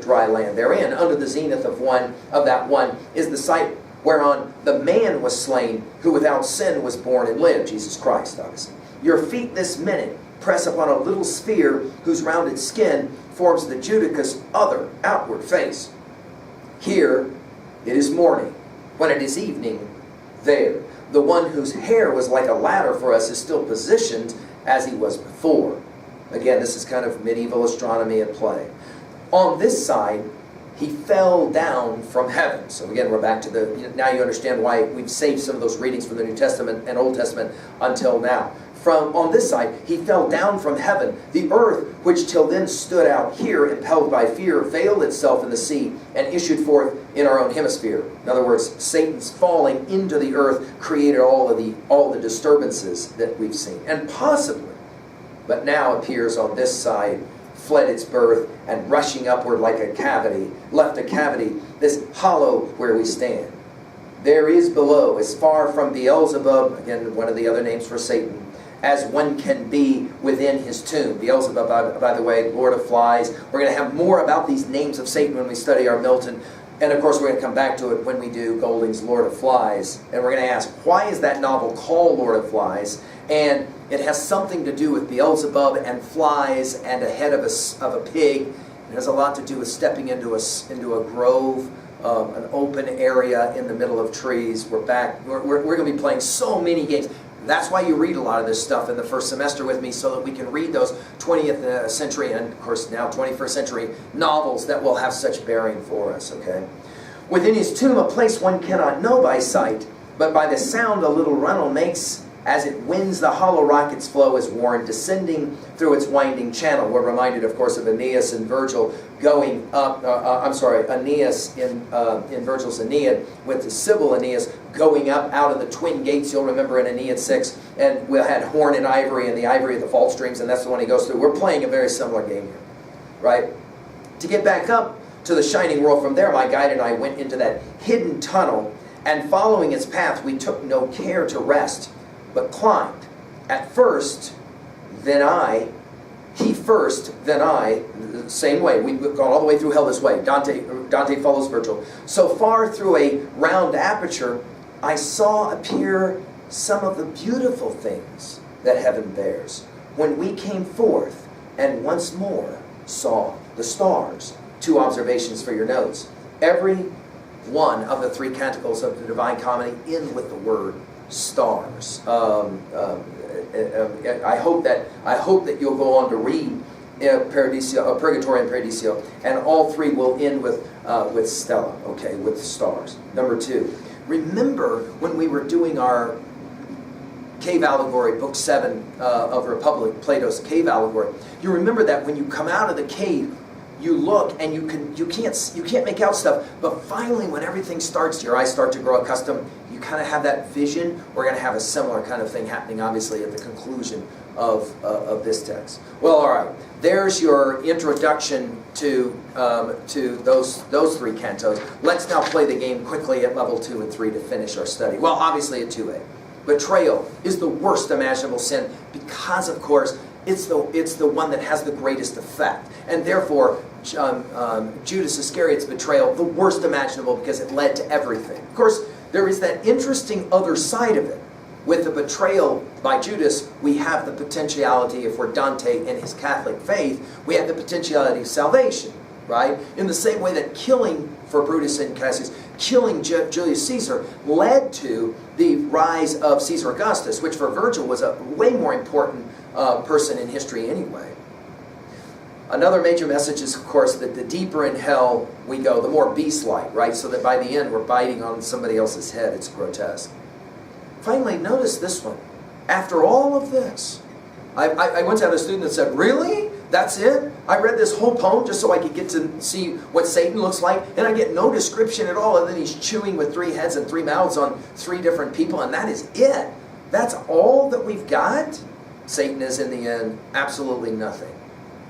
dry land therein. Under the zenith of that one is the site whereon the man was slain, who without sin was born and lived, Jesus Christ, obviously. Your feet this minute press upon a little sphere whose rounded skin forms the judicous other outward face. Here it is morning. When it is evening, there. The one whose hair was like a ladder for us is still positioned as he was before. Again, this is kind of medieval astronomy at play. On this side, he fell down from heaven. So again, we're back to now you understand why we've saved some of those readings from the New Testament and Old Testament until now. On this side, he fell down from heaven. The earth, which till then stood out here, impelled by fear, veiled itself in the sea and issued forth in our own hemisphere. In other words, Satan's falling into the earth created all the disturbances that we've seen. And possibly, but now appears on this side, fled its birth, and rushing upward like a cavity, left a cavity, this hollow where we stand. There is below, as far from Beelzebub, again, one of the other names for Satan, as one can be within his tomb. Beelzebub, by the way, Lord of Flies. We're going to have more about these names of Satan when we study our Milton. And of course, we're going to come back to it when we do Golding's Lord of Flies. And we're going to ask, why is that novel called Lord of Flies? And it has something to do with Beelzebub and flies and a head of a pig. It has a lot to do with stepping into a grove, an open area in the middle of trees. We're back. We're going to be playing so many games. That's why you read a lot of this stuff in the first semester with me, so that we can read those 20th century and, of course, now 21st century novels that will have such bearing for us, okay? Within his tomb, a place one cannot know by sight, but by the sound a little runnel makes, as it winds the hollow rock its flow is worn, descending through its winding channel. We're reminded, of course, of Aeneas and Virgil going up, Aeneas in Virgil's Aeneid, with the Sibyl Aeneas going up out of the twin gates. You'll remember in Aeneid 6, and we had horn and ivory, and the ivory of the fault strings, and that's the one he goes through. We're playing a very similar game here, right? To get back up to the shining world from there, my guide and I went into that hidden tunnel, and following its path, we took no care to rest, but climbed. At first, then I, he first, then I, the same way. We've gone all the way through hell this way. Dante follows Virgil. So far through a round aperture, I saw appear some of the beautiful things that heaven bears. When we came forth, and once more saw the stars. 2 observations for your notes. Every one of the 3 canticles of the Divine Comedy end with the word stars. I hope that you'll go on to read Purgatory and Paradiso, and all 3 will end with Stella, okay, with stars. Number 2, remember when we were doing our cave allegory, book 7 of Republic, Plato's cave allegory. You remember that when you come out of the cave, you look and you can't make out stuff, but finally when everything starts, your eyes start to grow accustomed, you kind of have that vision. We're going to have a similar kind of thing happening, obviously, at the conclusion of this text. Well, all right, there's your introduction to those 3 cantos. Let's now play the game quickly at level 2 and 3 to finish our study. Well, obviously at 2A. Betrayal is the worst imaginable sin because, of course, it's the one that has the greatest effect. And therefore, Judas Iscariot's betrayal, the worst imaginable because it led to everything. Of course, there is that interesting other side of it. With the betrayal by Judas, we have the potentiality, if we're Dante and his Catholic faith, we have the potentiality of salvation, right? In the same way that killing, for Brutus and Cassius, killing Julius Caesar led to the rise of Caesar Augustus, which for Virgil was a way more important person in history anyway. Another major message is, of course, that the deeper in hell we go, the more beast-like, right? So that by the end, we're biting on somebody else's head. It's grotesque. Finally, notice this one. After all of this, I once had a student that said, really? That's it? I read this whole poem just so I could get to see what Satan looks like, and I get no description at all, and then he's chewing with 3 heads and 3 mouths on 3 different people, and that is it. That's all that we've got? Satan is, in the end, absolutely nothing.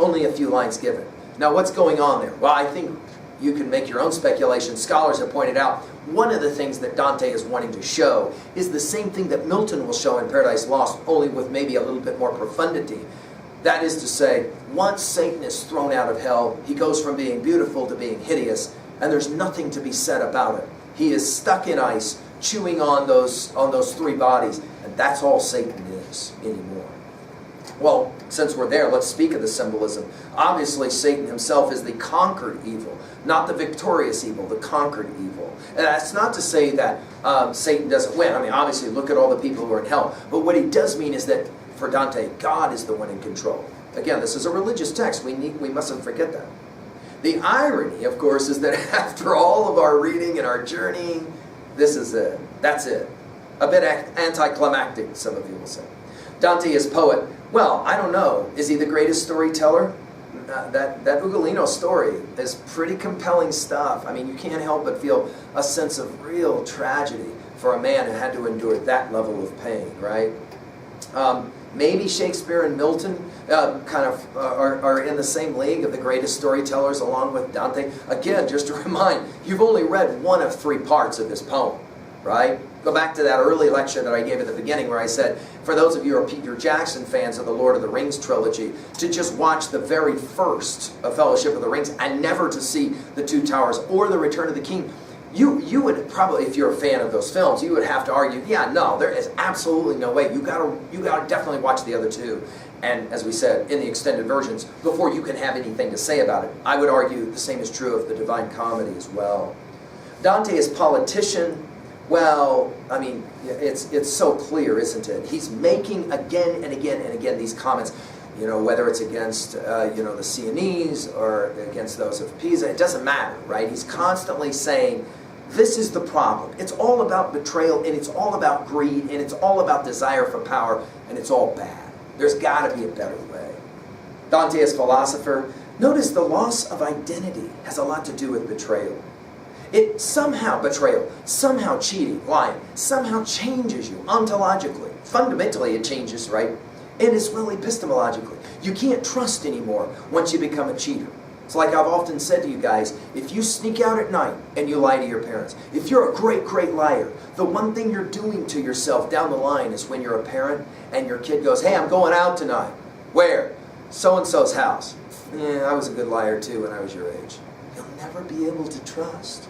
Only a few lines given. Now, what's going on there? Well, I think you can make your own speculation. Scholars have pointed out one of the things that Dante is wanting to show is the same thing that Milton will show in Paradise Lost, only with maybe a little bit more profundity. That is to say, once Satan is thrown out of hell, he goes from being beautiful to being hideous, and there's nothing to be said about it. He is stuck in ice, chewing on those three bodies, and that's all Satan is anymore. Well, since we're there, let's speak of the symbolism. Obviously, Satan himself is the conquered evil, not the victorious evil, the conquered evil. And that's not to say that Satan doesn't win. I mean, obviously, look at all the people who are in hell. But what he does mean is that, for Dante, God is the one in control. Again, this is a religious text. We mustn't forget that. The irony, of course, is that after all of our reading and our journeying, this is it. That's it. A bit anticlimactic, some of you will say. Dante is poet. Well, I don't know. Is he the greatest storyteller? That Ugolino story is pretty compelling stuff. I mean, you can't help but feel a sense of real tragedy for a man who had to endure that level of pain, right? Maybe Shakespeare and Milton are in the same league of the greatest storytellers along with Dante. Again, just to remind, you've only read one of three parts of this poem, right? Go back to that early lecture that I gave at the beginning where I said, for those of you who are Peter Jackson fans of the Lord of the Rings trilogy, to just watch the very first of Fellowship of the Rings and never to see The Two Towers or The Return of the King, you would probably, if you're a fan of those films, you would have to argue, yeah, no, there is absolutely no way. You gotta definitely watch the other two. And as we said, in the extended versions, before you can have anything to say about it. I would argue the same is true of the Divine Comedy as well. Dante Is Politician. Well, I mean, it's so clear, isn't it? He's making again and again and again these comments, you know, whether it's against, the Sienese or against those of Pisa, it doesn't matter, right? He's constantly saying, this is the problem. It's all about betrayal, and it's all about greed, and it's all about desire for power, and it's all bad. There's got to be a better way. Dante as philosopher. Notice the loss of identity has a lot to do with betrayal. Betrayal, somehow cheating, lying, somehow changes you ontologically. Fundamentally it changes, right? And as well epistemologically. You can't trust anymore once you become a cheater. It's like I've often said to you guys, if you sneak out at night and you lie to your parents, if you're a great, great liar, the one thing you're doing to yourself down the line is when you're a parent and your kid goes, hey, I'm going out tonight. Where? So-and-so's house. Yeah, I was a good liar too when I was your age. You'll never be able to trust.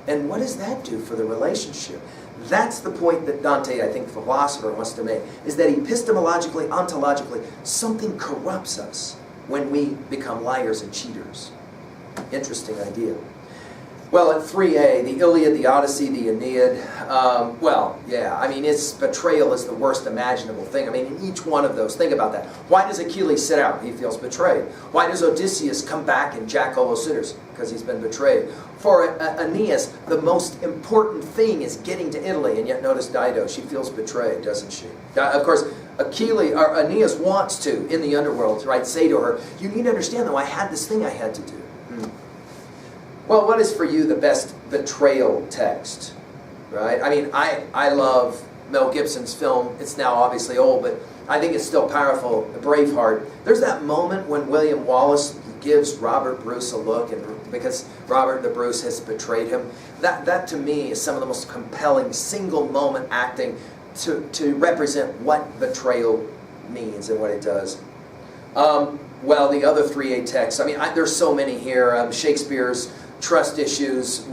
And what does that do for the relationship? That's the point that Dante, I think, the philosopher, wants to make, is that epistemologically, ontologically, something corrupts us when we become liars and cheaters. Interesting idea. Well, at 3a, the Iliad, the Odyssey, the Aeneid, its betrayal is the worst imaginable thing. I mean, in each one of those, think about that. Why does Achilles sit out? He feels betrayed. Why does Odysseus come back and jack all those suitors? Because he's been betrayed. For Aeneas, the most important thing is getting to Italy, and yet notice Dido, she feels betrayed, doesn't she? Of course, Aeneas wants to, in the underworld, right, say to her, you need to understand, though, I had this thing I had to do. Well, what is for you the best betrayal text? Right? I mean, I love Mel Gibson's film. It's now obviously old, but I think it's still powerful. Braveheart. There's that moment when William Wallace gives Robert Bruce a look, and because Robert the Bruce has betrayed him. That to me is some of the most compelling single moment acting to represent what betrayal means and what it does. Well, the other 3A texts. I mean, there's so many here. Shakespeare's trust issues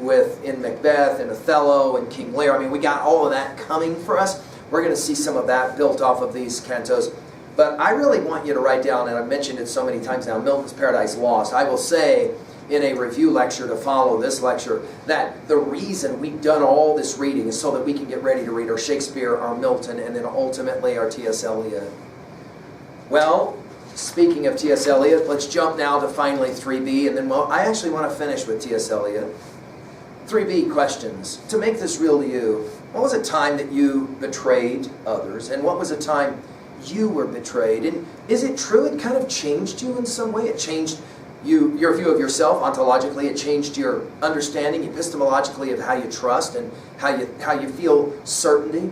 in Macbeth and Othello and King Lear. I mean, we got all of that coming for us. We're going to see some of that built off of these cantos. But I really want you to write down, and I've mentioned it so many times now, Milton's Paradise Lost. I will say in a review lecture to follow this lecture that the reason we've done all this reading is so that we can get ready to read our Shakespeare, our Milton, and then ultimately our T.S. Eliot. Well, speaking of T.S. Eliot, let's jump now to finally 3B, and then I actually want to finish with T.S. Eliot. 3B questions. To make this real to you, what was a time that you betrayed others, and what was a time you were betrayed? And is it true it kind of changed you in some way? It changed your view of yourself ontologically. It changed your understanding epistemologically of how you trust and how you feel certainty.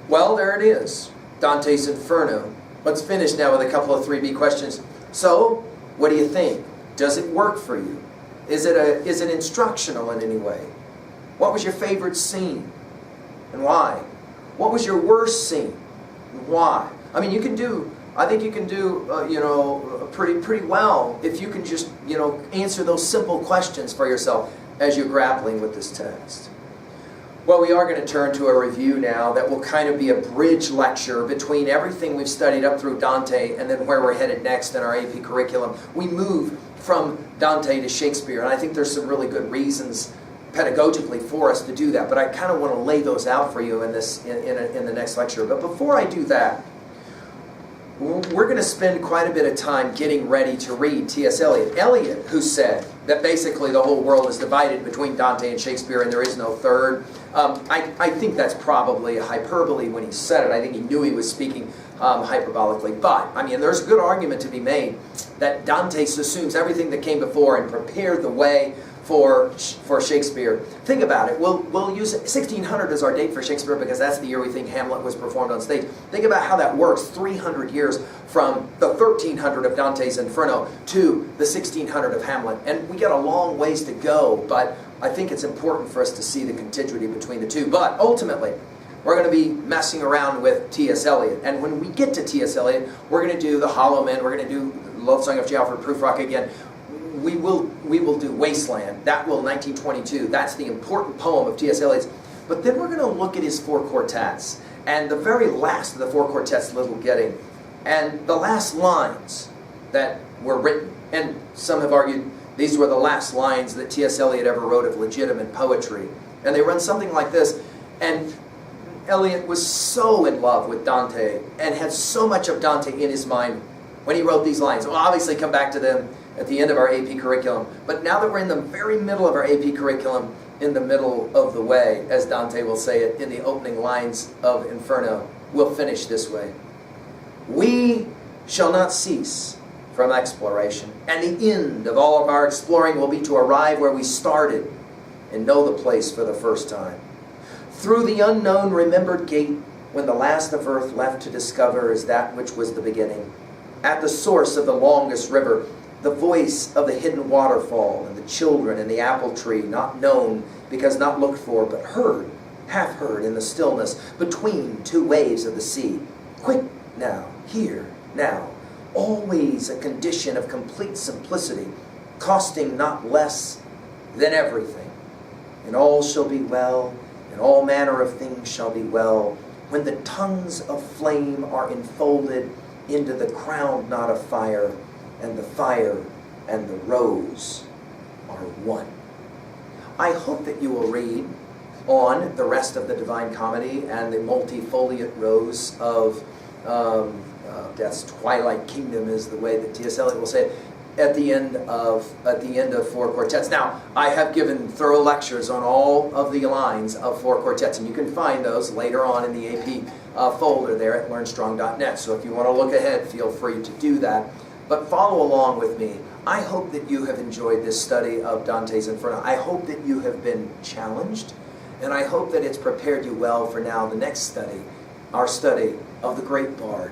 Well, there it is. Dante's Inferno. Let's finish now with a couple of 3B questions. So, what do you think? Does it work for you? Is it instructional in any way? What was your favorite scene? And why? What was your worst scene? And why? I mean, you can do I think you can do, pretty well if you can just, answer those simple questions for yourself as you're grappling with this text. Well, we are going to turn to a review now that will kind of be a bridge lecture between everything we've studied up through Dante and then where we're headed next in our AP curriculum. We move from Dante to Shakespeare, and I think there's some really good reasons pedagogically for us to do that, but I kind of want to lay those out for you in the next lecture. But before I do that, we're going to spend quite a bit of time getting ready to read T.S. Eliot. Eliot, who said that basically the whole world is divided between Dante and Shakespeare and there is no third. I think that's probably a hyperbole when he said it. I think he knew he was speaking hyperbolically. But, there's a good argument to be made that Dante assumes everything that came before and prepared the way for Shakespeare. Think about it. We'll use 1600 as our date for Shakespeare because that's the year we think Hamlet was performed on stage. Think about how that works. 300 years from the 1300 of Dante's Inferno to the 1600 of Hamlet. And we got a long ways to go, but I think it's important for us to see the contiguity between the two. But ultimately, we're going to be messing around with T.S. Eliot. And when we get to T.S. Eliot, we're going to do The Hollow Men. We're going to do Love Song of J. Alfred Prufrock again. We will do Wasteland. That will 1922. That's the important poem of T.S. Eliot's. But then we're going to look at his four quartets. And the very last of the four quartets, Little Getting. And the last lines that were written. And some have argued these were the last lines that T.S. Eliot ever wrote of legitimate poetry. And they run something like this. And Eliot was so in love with Dante and had so much of Dante in his mind when he wrote these lines. We'll obviously come back to them at the end of our AP curriculum. But now that we're in the very middle of our AP curriculum, in the middle of the way, as Dante will say it in the opening lines of Inferno, we'll finish this way. We shall not cease from exploration, and the end of all of our exploring will be to arrive where we started and know the place for the first time. Through the unknown remembered gate, when the last of earth left to discover is that which was the beginning. At the source of the longest river, the voice of the hidden waterfall, and the children in the apple tree, not known because not looked for, but heard, half heard in the stillness, between two waves of the sea. Quick now, here, now, always a condition of complete simplicity, costing not less than everything. And all shall be well, and all manner of things shall be well, when the tongues of flame are enfolded into the crown knot of fire, and the fire and the rose are one. I hope that you will read on the rest of the Divine Comedy and the multifoliate rose of Death's Twilight Kingdom is the way that T.S. Eliot will say it, at the end of four quartets. Now, I have given thorough lectures on all of the lines of four quartets, and you can find those later on in the AP folder there at learnstrong.net. So if you want to look ahead, feel free to do that. But follow along with me. I hope that you have enjoyed this study of Dante's Inferno. I hope that you have been challenged, and I hope that it's prepared you well for now the next study, our study of the great bard,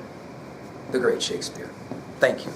the great Shakespeare. Thank you.